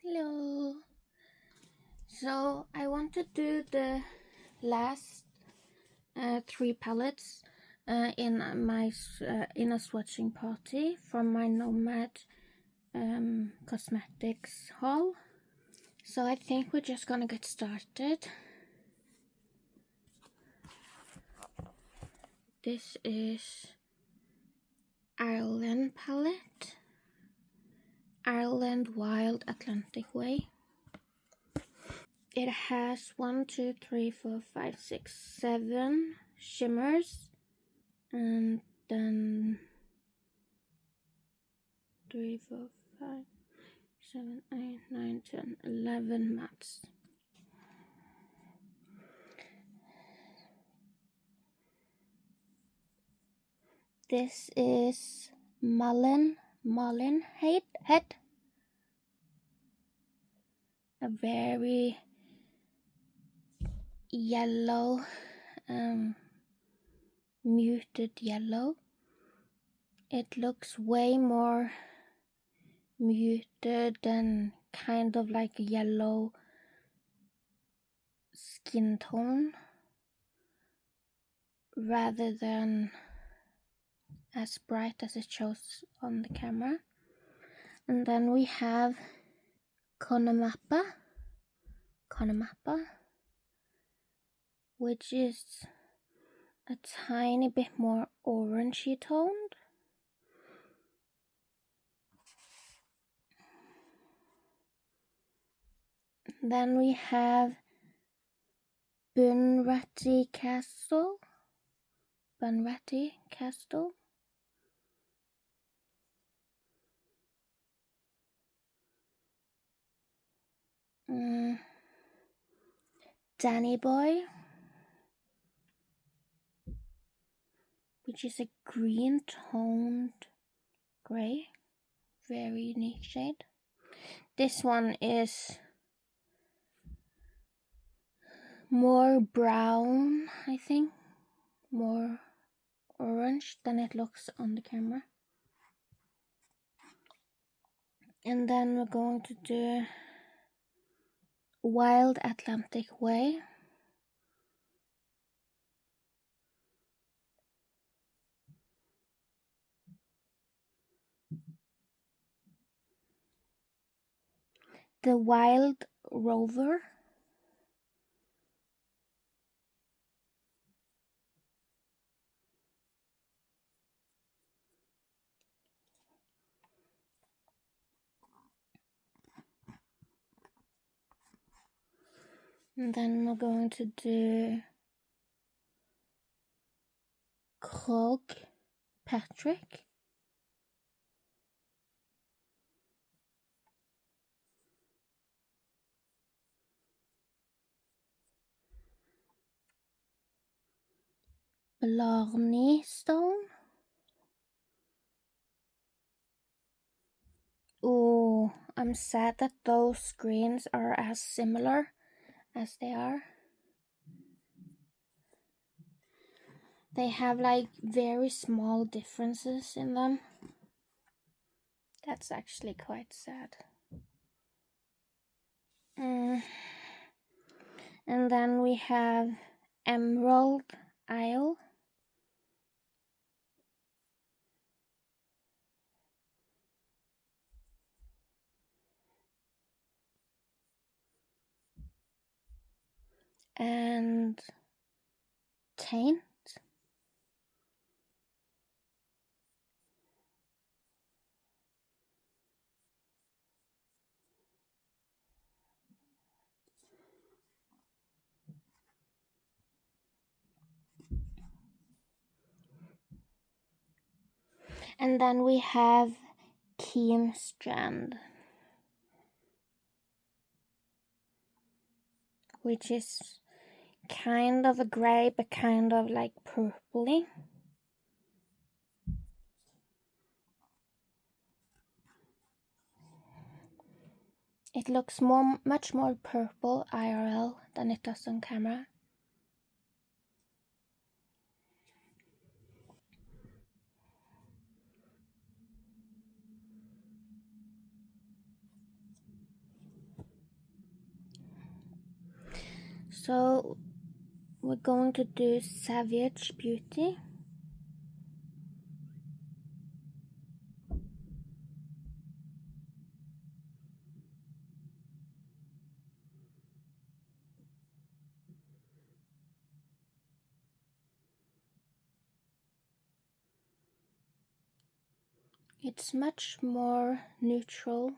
Hello. So I want to do the last three palettes in a swatching party from my Nomad cosmetics haul. So I think we're just gonna get started. This is Ireland palette, Ireland Wild Atlantic Way. It has 1, 2, 3, 4, 5, 6, 7 shimmers, and then 3, 4, 5, 7, 8, 9, 10, 11 mattes. This is Mullen Head. A very yellow, muted yellow. It looks way more muted and kind of like a yellow skin tone rather than as bright as it shows on the camera. And then we have Nomad, which is a tiny bit more orangey toned. Then we have Bunratty Castle. Danny Boy, which is a green toned grey, very unique shade. This one is more brown, I think, more orange than it looks on the camera. And then we're going to do Wild Atlantic Way. The Wild Rover. And then we're going to do Krog Patrick. Blarney Stone. Oh, I'm sad that those screens are as similar as they are. They have like very small differences in them. That's actually quite sad. And then we have Emerald Isle. And Taint. And then we have Keen Strand, which is kind of a grey but kind of like purpley. It looks much more purple IRL than it does on camera. So we're going to do Savage Beauty. It's much more neutral,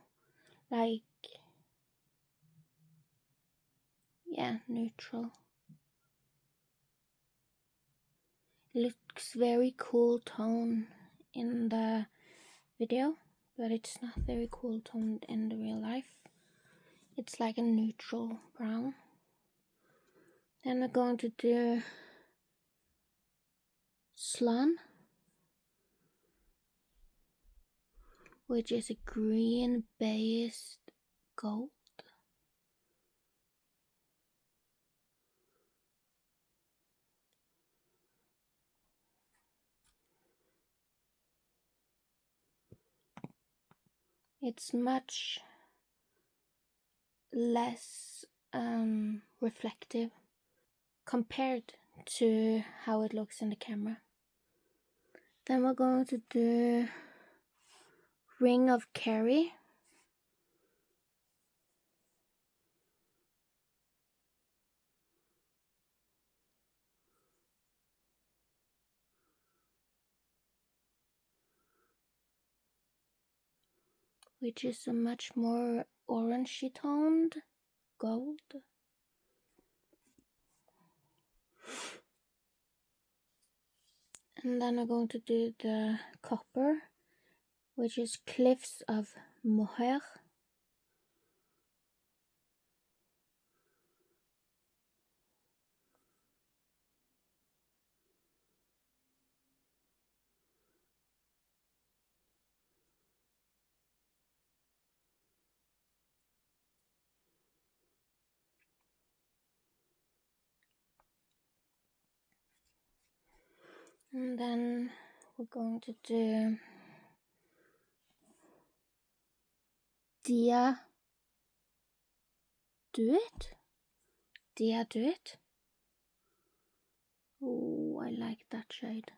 like, yeah, neutral. It looks very cool tone in the video, but it's not very cool toned in the real life. It's like a neutral brown. Then we're going to do Slan, which is a green based gold. It's much less reflective compared to how it looks in the camera. Then we're going to do Ring of Kerry. Which is a much more orangey toned gold. And then I'm going to do the copper, which is Cliffs of Moher. And then we're going to do Dia Do It. Dia Do It. Oh, I like that shade.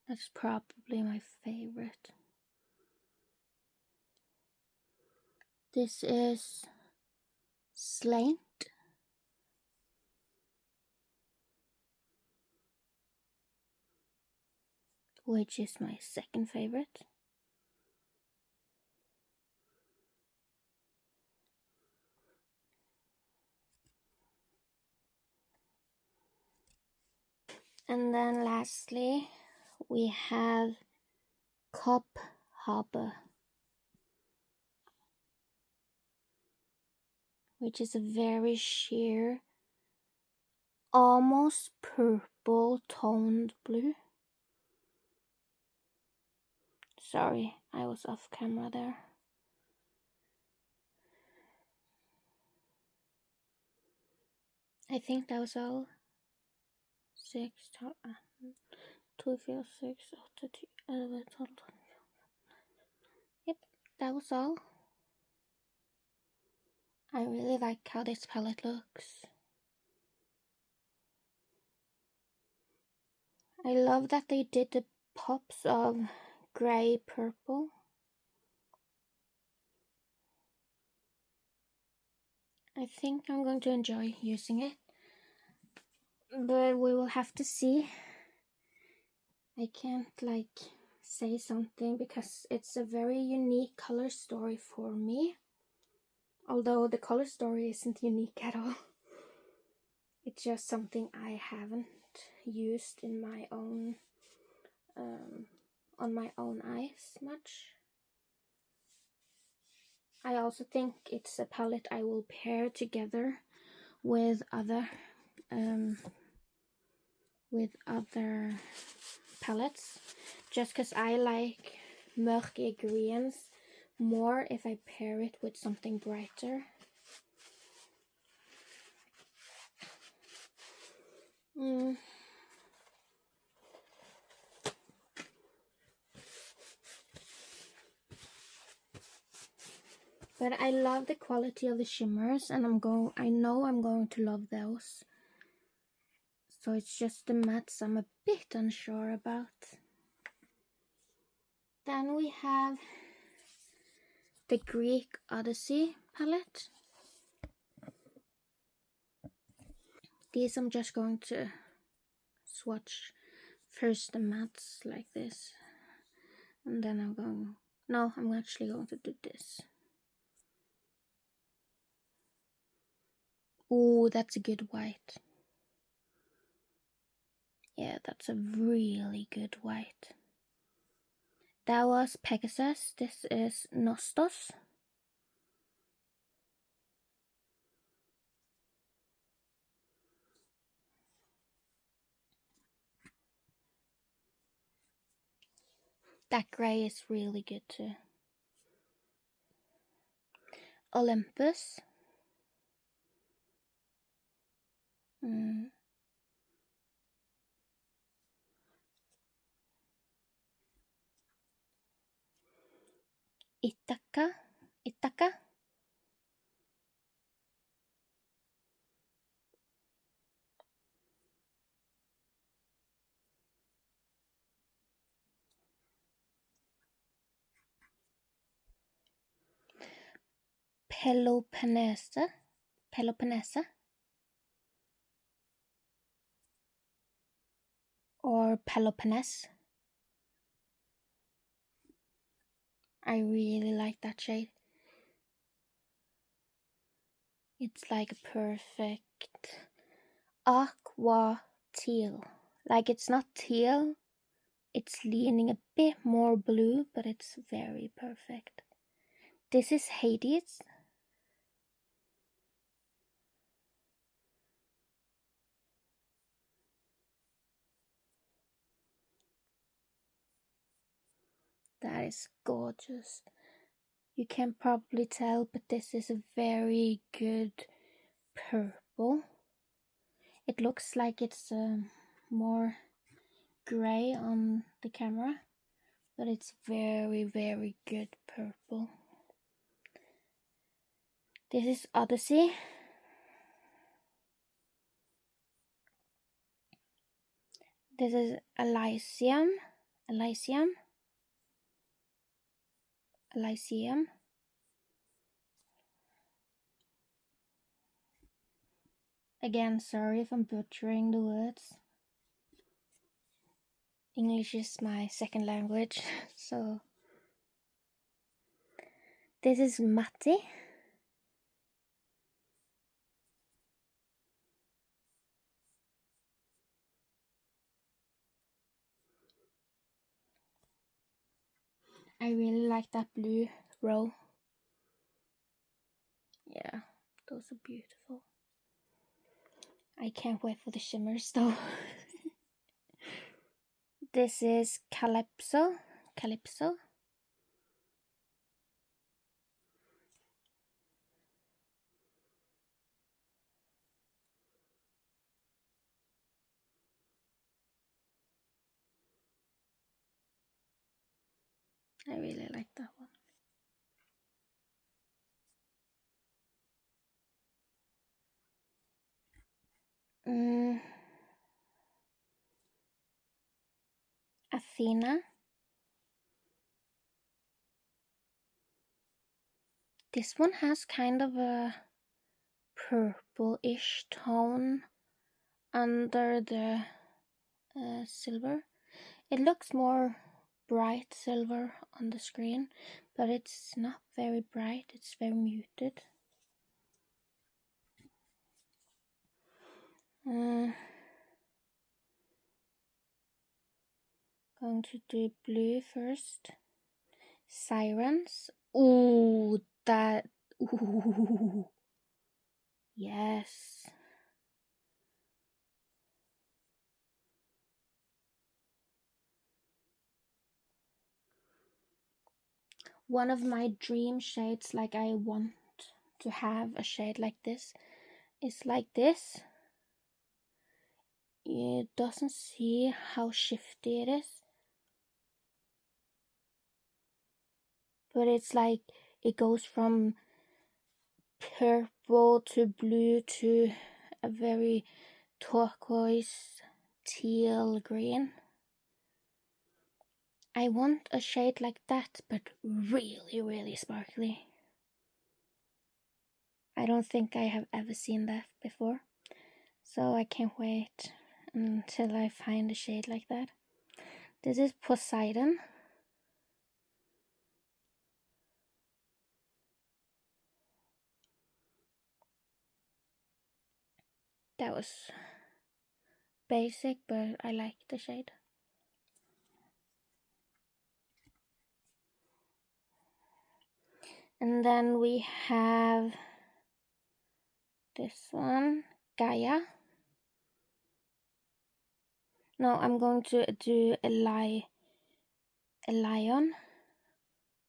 That's probably my favorite. This is Slaint. Which is my second favorite. And then lastly, we have Cop Harbor, which is a very sheer, almost purple toned blue. Sorry, I was off camera there. I think that was all. 6, 2, 4, 6, 8, 11, 12. Yep, that was all. I really like how this palette looks. I love that they did the pops of grey purple. I think I'm going to enjoy using it, but we will have to see. I can't say something because it's a very unique color story for me, although the color story isn't unique at all. It's just something I haven't used in my own on my own eyes much. I also think it's a palette I will pair together with other palettes, just because I like murky greens more if I pair it with something brighter. But I love the quality of the shimmers, and I know I'm going to love those. So it's just the mattes I'm a bit unsure about. Then we have the Greek Odyssey palette. These I'm just going to swatch first the mattes like this, and then I'm actually going to do this. Oh, that's a good white. Yeah, that's a really good white. That was Pegasus. This is Nostos. That grey is really good too. Olympus. Ithaca. Peloponnese. Or Peloponnese. I really like that shade. It's like a perfect aqua teal. Like, it's not teal, it's leaning a bit more blue, but it's very perfect. This is Hades. That is gorgeous. You can probably tell, but this is a very good purple. It looks like it's more gray on the camera, but it's very, very good purple. This is Odyssey. This is Elysium. Again, sorry if I'm butchering the words. English is my second language, so. This is Matti. I really like that blue row. Yeah, those are beautiful. I can't wait for the shimmers though. This is Calypso. I really like that one. Athena. This one has kind of a purple-ish tone under the silver. It looks more bright silver on the screen, but it's not very bright, it's very muted. Going to do blue first. Sirens. Ooh, that. Ooh. Yes. One of my dream shades, like I want to have a shade like this, is like this. It doesn't see how shifty it is, but it's like it goes from purple to blue to a very turquoise teal green. I want a shade like that, but really, really sparkly. I don't think I have ever seen that before, so I can't wait until I find a shade like that. This is Poseidon. That was basic, but I like the shade. And then we have this one, Gaia. No, I'm going to do a lion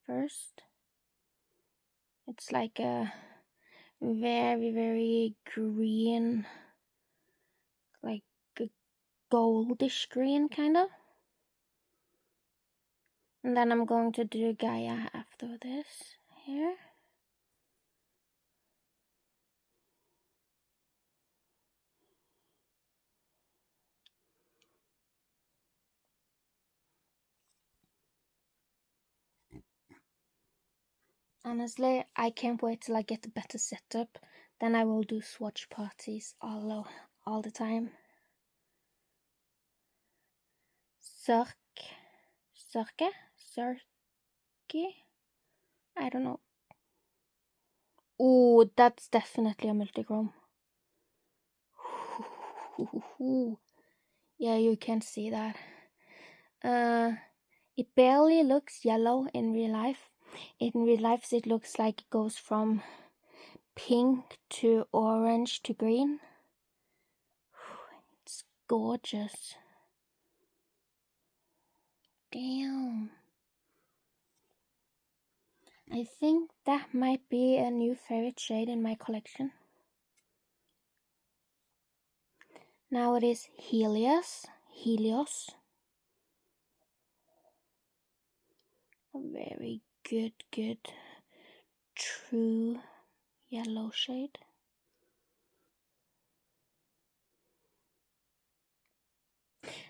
first. It's like a very, very green, like a goldish green kind of. And then I'm going to do Gaia after this here. Honestly, I can't wait till I get a better setup. Then I will do swatch parties all the time. Cirque? I don't know. Oh, that's definitely a multichrome. Yeah, you can see that. It barely looks yellow in real life. In real life, it looks like it goes from pink to orange to green. It's gorgeous. Damn. I think that might be a new favorite shade in my collection. Now it is Helios. A very good, true yellow shade.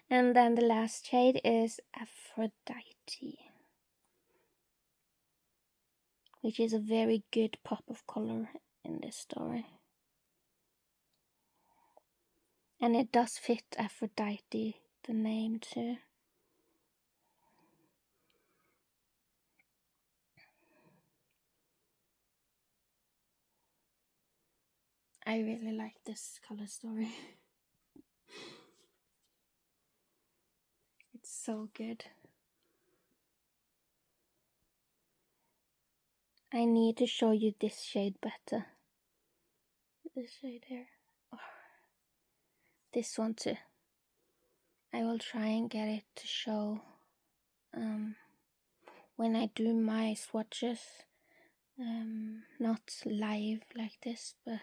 And then the last shade is Aphrodite, which is a very good pop of color in this story. And it does fit Aphrodite, the name too. I really like this color story. It's so good. I need to show you this shade better. This shade here. Oh. This one too. I will try and get it to show when I do my swatches. Not live like this, but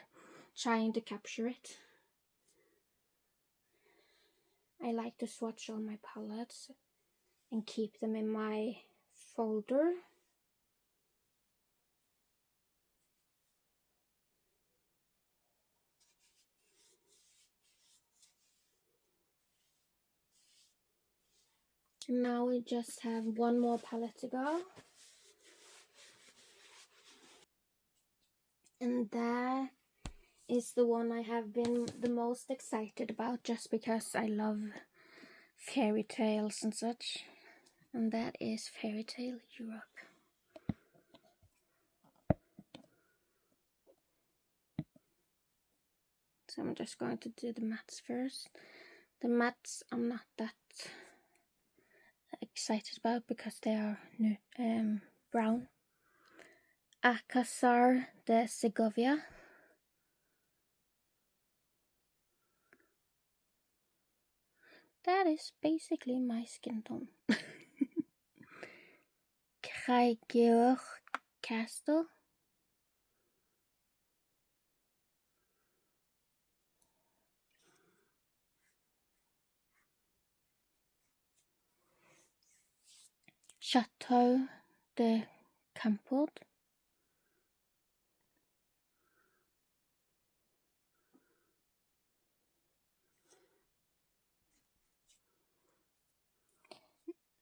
trying to capture it. I like to swatch all my palettes and keep them in my folder. And now we just have one more palette to go. And that is the one I have been the most excited about, just because I love fairy tales and such. And that is Fairy Tale Europe. So I'm just going to do the mattes first. The mattes I'm not that excited about because they are new, brown. Alcázar de Segovia. That is basically my skin tone. Kraigeorg Castle. Chateau de Campod.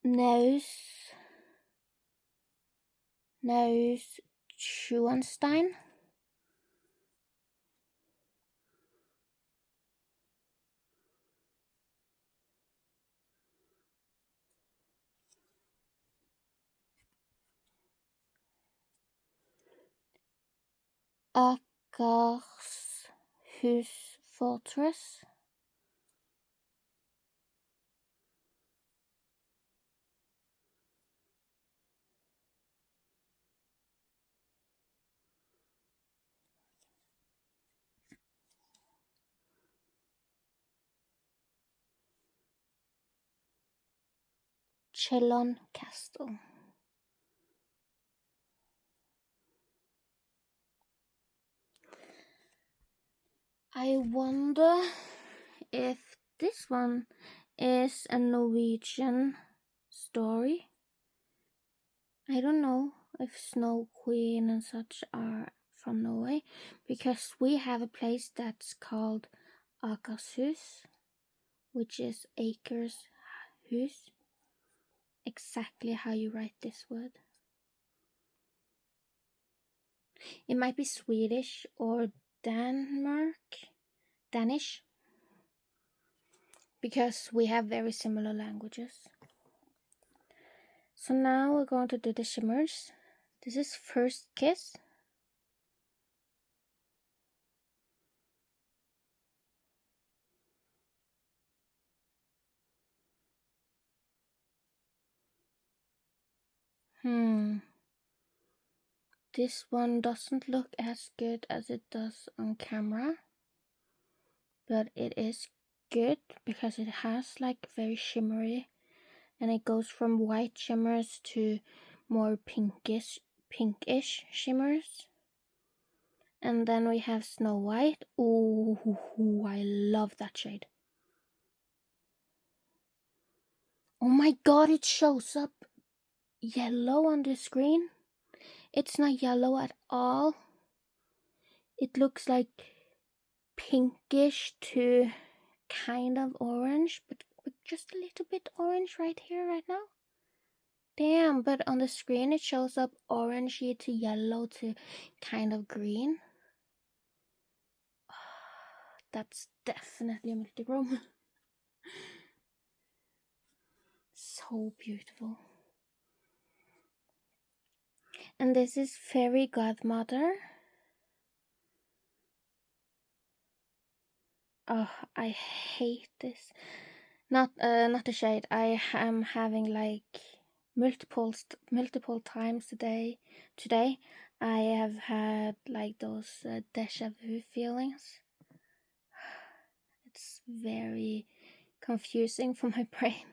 Neuschwanstein. Akershus Fortress. Chillon Castle. I wonder if this one is a Norwegian story. I don't know if Snow Queen and such are from Norway, because we have a place that's called Akershus, which is Acres Hus. Exactly how you write this word. It might be Swedish or Danish, because we have very similar languages. So now we're going to do the shimmers. This is First Kiss. This one doesn't look as good as it does on camera, but it is good because it has like very shimmery, and it goes from white shimmers to more pinkish shimmers. And then we have Snow White. Ooh, I love that shade. Oh my god, it shows up yellow on the screen. It's not yellow at all. It looks like pinkish to kind of orange, but just a little bit orange right here, right now. Damn, but on the screen it shows up orangey to yellow to kind of green. That's definitely a multichrome. So beautiful. And this is Fairy Godmother. Oh, I hate this. Not the shade. I am having like multiple times today. I have had like those deja vu feelings. It's very confusing for my brain.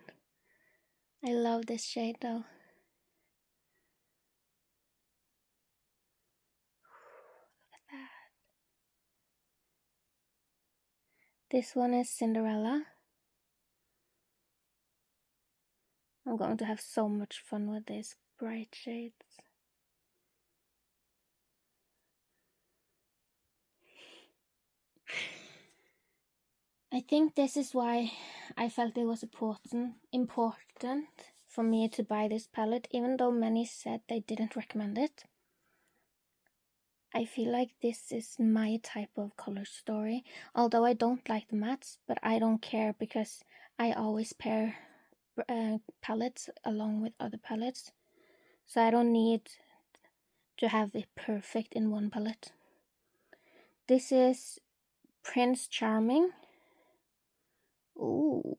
I love this shade though. Look at that. This one is Cinderella. I'm going to have so much fun with these bright shades. I think this is why I felt it was important for me to buy this palette, even though many said they didn't recommend it. I feel like this is my type of color story, although I don't like the mattes, but I don't care because I always pair palettes along with other palettes, so I don't need to have it perfect in one palette. This is Prince Charming. Ooh.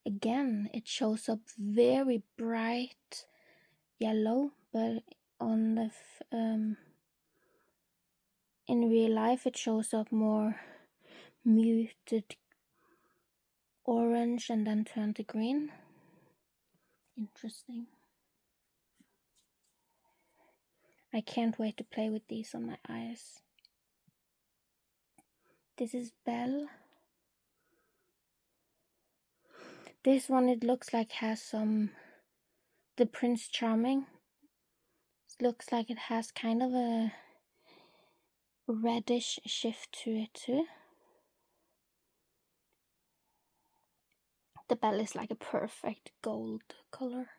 Again, it shows up very bright yellow, but on the in real life it shows up more muted orange and then turn to green. Interesting. I can't wait to play with these on my eyes. This is Belle. This one, it looks like has some, the Prince Charming. It looks like it has kind of a reddish shift to it too. The bell is like a perfect gold color,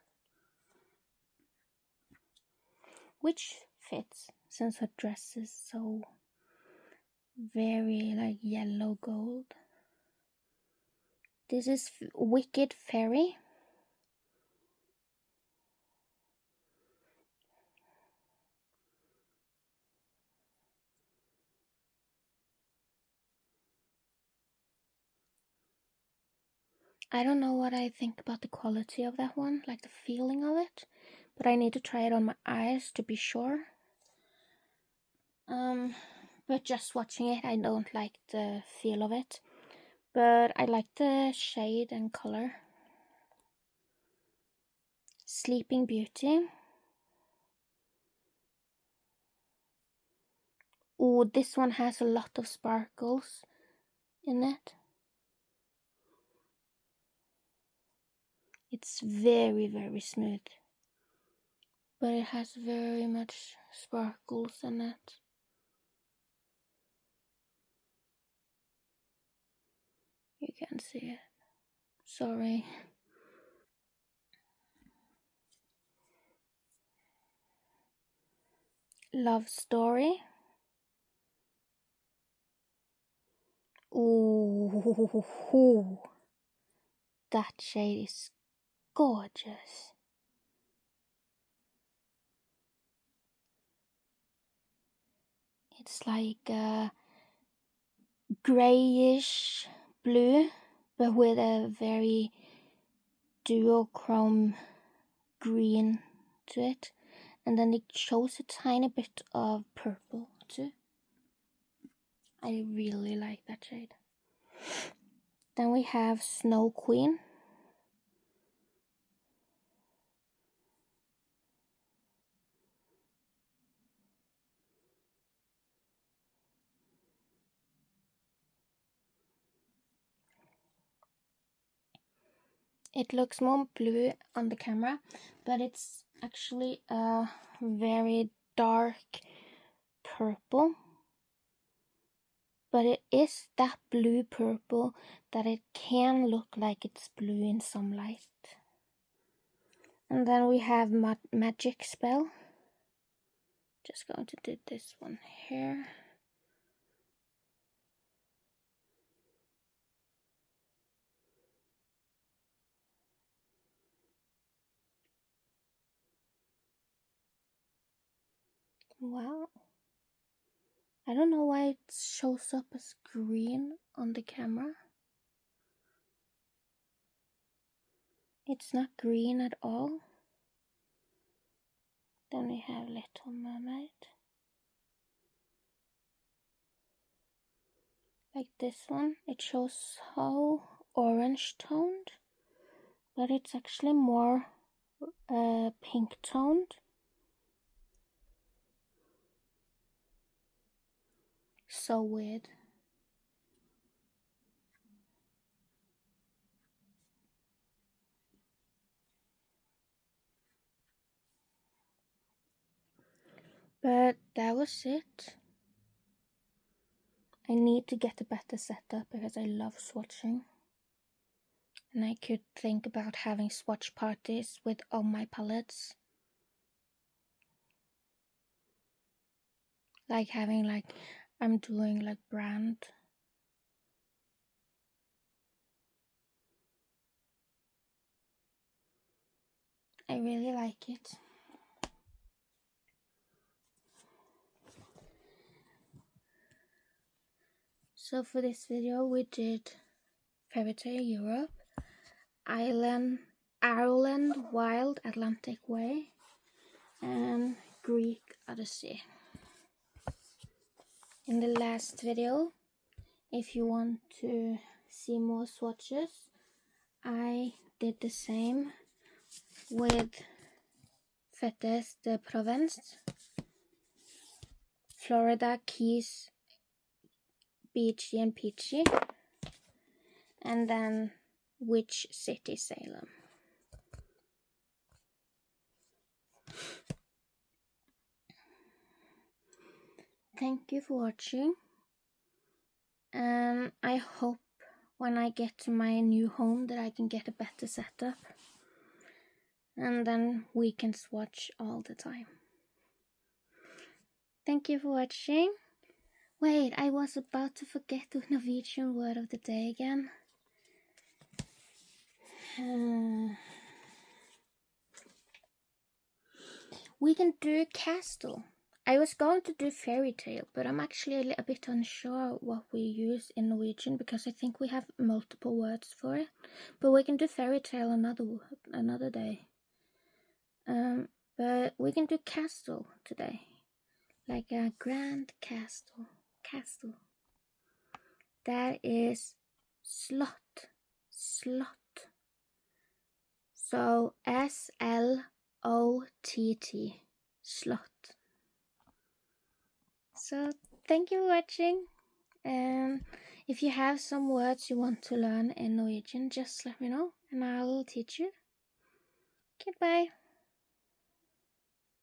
which fits since her dress is so very like yellow gold. This is Wicked Fairy. I don't know what I think about the quality of that one, like the feeling of it, but I need to try it on my eyes to be sure. But just watching it, I don't like the feel of it, but I like the shade and color. Sleeping Beauty. Oh, this one has a lot of sparkles in it. It's very, very smooth, but it has very much sparkles in it. You can see it. Sorry. Love Story. Ooh, that shade is gorgeous. It's like a grayish blue, but with a very duochrome green to it. And then it shows a tiny bit of purple too. I really like that shade. Then we have Snow Queen. It looks more blue on the camera, but it's actually a very dark purple. But it is that blue purple that it can look like it's blue in some light. And then we have Magic Spell. Just going to do this one here. Wow. I don't know why it shows up as green on the camera. It's not green at all. Then we have Little Mermaid. Like this one, it shows so orange toned, but it's actually more pink toned. So weird. But that was it. I need to get a better setup because I love swatching. And I could think about having swatch parties with all my palettes. Like having I'm doing brand. I really like it. So for this video we did Fairy Tale Europe, Ireland Wild Atlantic Way, and Greek Odyssey. In the last video, if you want to see more swatches, I did the same with Fetes de Provence, Florida Keys Beachy and Peachy, and then Witch City Salem. Thank you for watching, and I hope when I get to my new home that I can get a better setup. And then we can swatch all the time. Thank you for watching. Wait, I was about to forget the Norwegian word of the day again. We can do castle. I was going to do fairy tale, but I'm actually a bit unsure what we use in Norwegian because I think we have multiple words for it. But we can do fairy tale another day. But we can do castle today, like a grand castle. Castle. That is slott. Slott. So SLOTT. Slott. So thank you for watching. If you have some words you want to learn in Norwegian, just let me know and I'll teach you. Goodbye.